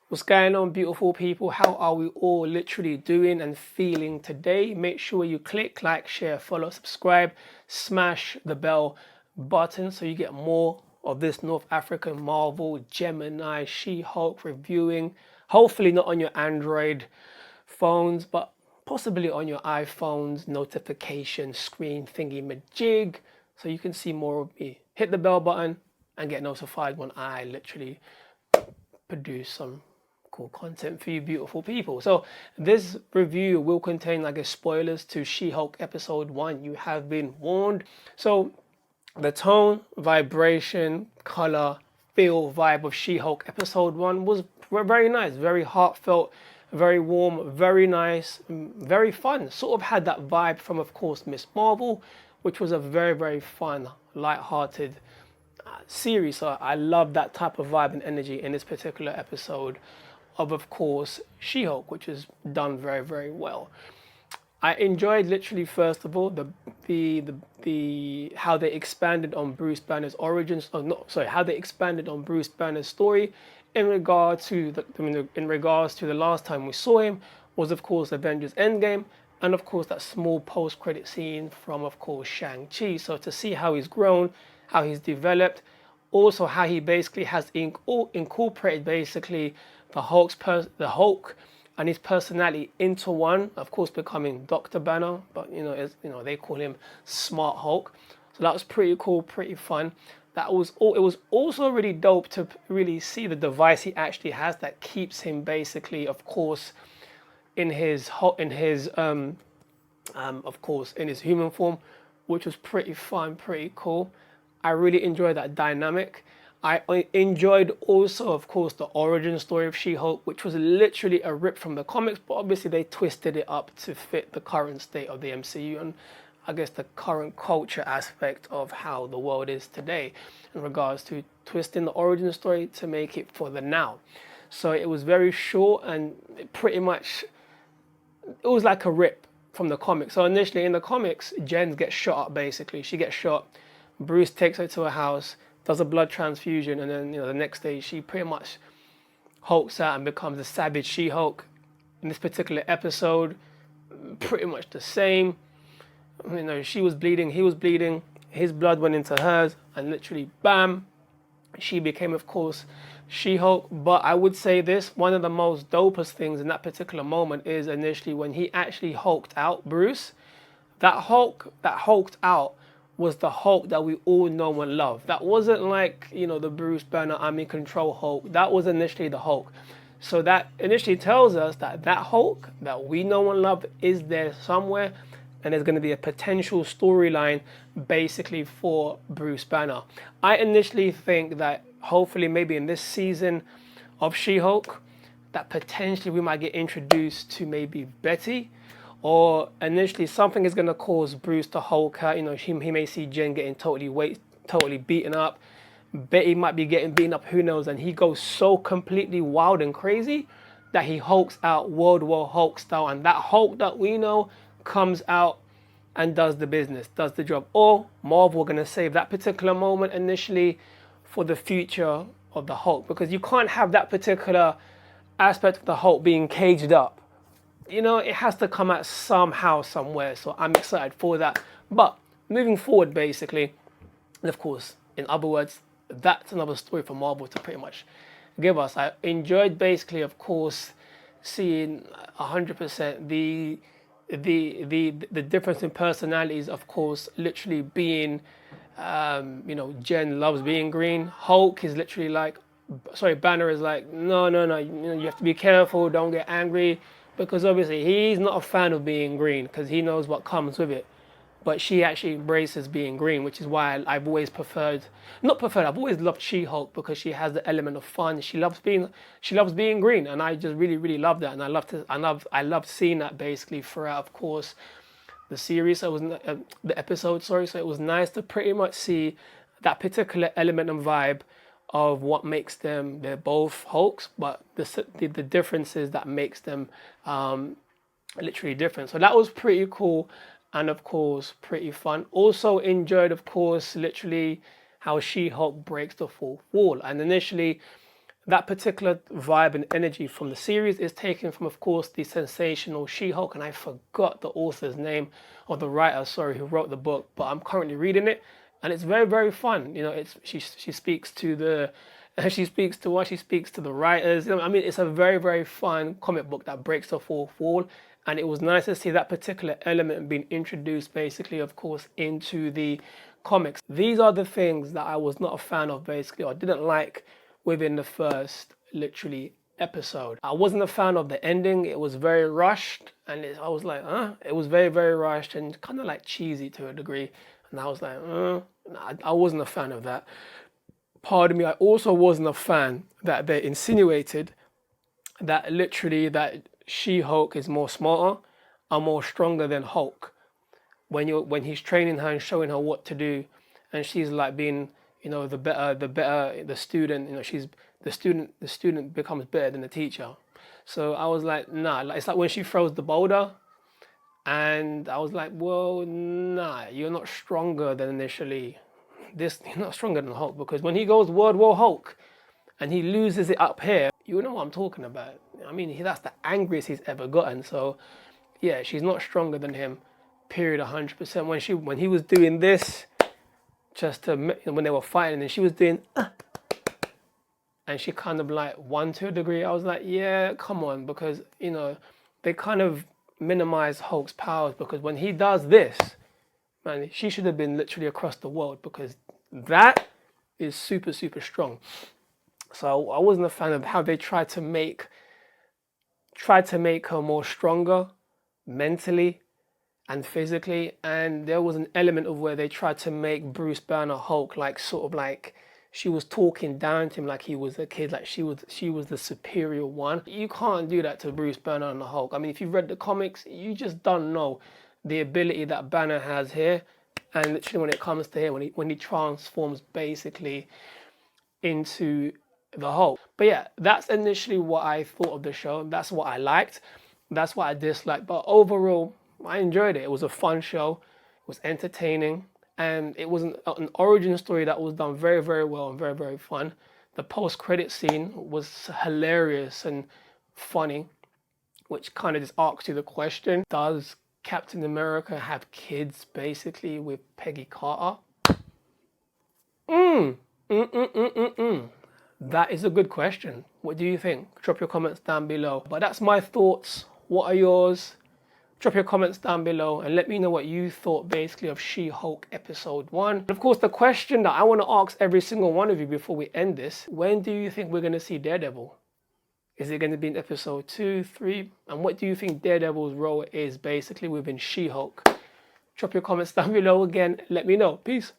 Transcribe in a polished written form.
What's going on, beautiful people? How are we all literally doing and feeling today? Make sure you click like, share, follow, subscribe, smash the bell button so you get more of this North African Marvel, Gemini, She-Hulk reviewing. Hopefully not on your Android phones, but possibly on your iPhone's notification screen thingy majig so you can see more of me. Hit the bell button and get notified when I literally produce some cool content for you beautiful people. So this review will contain, I guess, spoilers to She-Hulk episode 1. You have been warned. So the tone, vibration, color, feel, vibe of She-Hulk episode 1 was very nice, very heartfelt, very warm, very nice, very fun. Sort of had that vibe from, of course, Miss Marvel, which was a very fun, light-hearted series. So I love that type of vibe and energy in this particular episode of course, She-Hulk, which is done very well. I enjoyed literally first of all the how they expanded on Bruce Banner's origins. Oh no, sorry, how they expanded on Bruce Banner's story in regard to in regards to the last time we saw him was of course Avengers Endgame, and of course that small post-credit scene from of course Shang-Chi. So to see how he's grown, how he's developed, also how he basically has incorporated basically the Hulk and his personality into one, of course becoming Dr. Banner, but they call him Smart Hulk. So that was pretty cool, pretty fun. It was also really dope to really see the device he actually has that keeps him basically, of course, in his of course in his human form, which was pretty fun, pretty cool. I really enjoyed that dynamic. I enjoyed also, of course, the origin story of She-Hulk, which was literally a rip from the comics, but obviously they twisted it up to fit the current state of the MCU and I guess the current culture aspect of how the world is today in regards to twisting the origin story to make it for the now. So it was very short and pretty much, it was like a rip from the comics. So initially in the comics, Jen gets shot up basically. She gets shot. Bruce takes her to a house, does a blood transfusion, and then the next day she pretty much hulks out and becomes a savage She-Hulk. In this particular episode, pretty much the same. She was bleeding, he was bleeding, his blood went into hers, and literally, bam, she became, of course, She-Hulk. But I would say this, one of the most dopest things in that particular moment is initially when he actually hulked out Bruce. That Hulk that hulked out was the Hulk that we all know and love. That wasn't like, the Bruce Banner, I'm in control Hulk. That was initially the Hulk. So that initially tells us that Hulk that we know and love is there somewhere, and there's going to be a potential storyline basically for Bruce Banner. I initially think that hopefully maybe in this season of She-Hulk, that potentially we might get introduced to maybe Betty, or initially something is going to cause Bruce to Hulk out. He may see Jen getting totally beaten up. Betty might be getting beaten up, who knows, and he goes so completely wild and crazy that he hulks out World War Hulk style, and that Hulk that we know comes out and does the business, does the job. Or Marvel are going to save that particular moment initially for the future of the Hulk, because you can't have that particular aspect of the Hulk being caged up. It has to come out somehow, somewhere. So I'm excited for that. But moving forward, basically, and of course, in other words, that's another story for Marvel to pretty much give us. I enjoyed basically, of course, seeing 100% the difference in personalities. Of course, literally being, Jen loves being green. Hulk is literally like, Banner is like, no, you have to be careful, don't get angry. Because obviously he's not a fan of being green because he knows what comes with it. But she actually embraces being green, which is why I've always I've always loved She-Hulk because she has the element of fun. She loves being green, and I just really love that. And I love seeing that basically throughout, of course, the series. So it was the episode, sorry. So it was nice to pretty much see that particular element and vibe of what makes them, they're both Hulks, but the differences that makes them literally different. So that was pretty cool, and of course pretty fun. Also enjoyed, of course, literally how She-Hulk breaks the fourth wall. And initially that particular vibe and energy from the series is taken from, of course, the sensational She-Hulk, and I forgot the author's name, or the writer, sorry, who wrote the book, but I'm currently reading it, and it's very, very fun. You know, she speaks to the she speaks to what she speaks to the writers. You know, I mean, it's a very, very fun comic book that breaks the fourth wall, and it was nice to see that particular element being introduced, basically, of course, into the comics. These are the things that I was not a fan of, basically, or didn't like within the first, literally, episode. I wasn't a fan of the ending. It was very rushed, and I was like, it was very, very rushed and kind of like cheesy to a degree. And I was like, I wasn't a fan of that. Pardon me, I also wasn't a fan that they insinuated that literally that She-Hulk is more smarter and more stronger than Hulk. When he's training her and showing her what to do, and she's like being, you know, the student, you know, she's the student becomes better than the teacher. So I was like, nah, it's like when she throws the boulder, and I was like, well, nah, you're not stronger than initially. You're not stronger than Hulk, because when he goes World War Hulk and he loses it up here, you know what I'm talking about. I mean, that's the angriest he's ever gotten. So yeah, she's not stronger than him, period, 100%. When he was doing this, just to, when they were fighting, and she was doing and she kind of like won to a degree. I was like, yeah, come on, because, you know, they kind of minimize Hulk's powers, because when he does this, man, she should have been literally across the world, because that is super, super strong. So I wasn't a fan of how they tried to make her more stronger mentally and physically. And there was an element of where they tried to make Bruce Banner Hulk like sort of like she was talking down to him like he was a kid, like she was the superior one. You can't do that to Bruce Banner and the Hulk. I mean, if you've read the comics, you just don't know the ability that Banner has here. And literally when it comes to here, when he transforms basically into the Hulk. But yeah, that's initially what I thought of the show. That's what I liked. That's what I disliked. But overall, I enjoyed it. It was a fun show. It was entertaining. And it was an origin story that was done very, very well and very, very fun. The post-credit scene was hilarious and funny, which kind of just asks you the question, does Captain America have kids basically with Peggy Carter? That is a good question. What do you think? Drop your comments down below. But that's my thoughts. What are yours? Drop your comments down below and let me know what you thought basically of She-Hulk episode 1. And of course, the question that I want to ask every single one of you before we end this, when do you think we're going to see Daredevil? Is it going to be in episode 2, 3? And what do you think Daredevil's role is basically within She-Hulk? Drop your comments down below again. Let me know. Peace.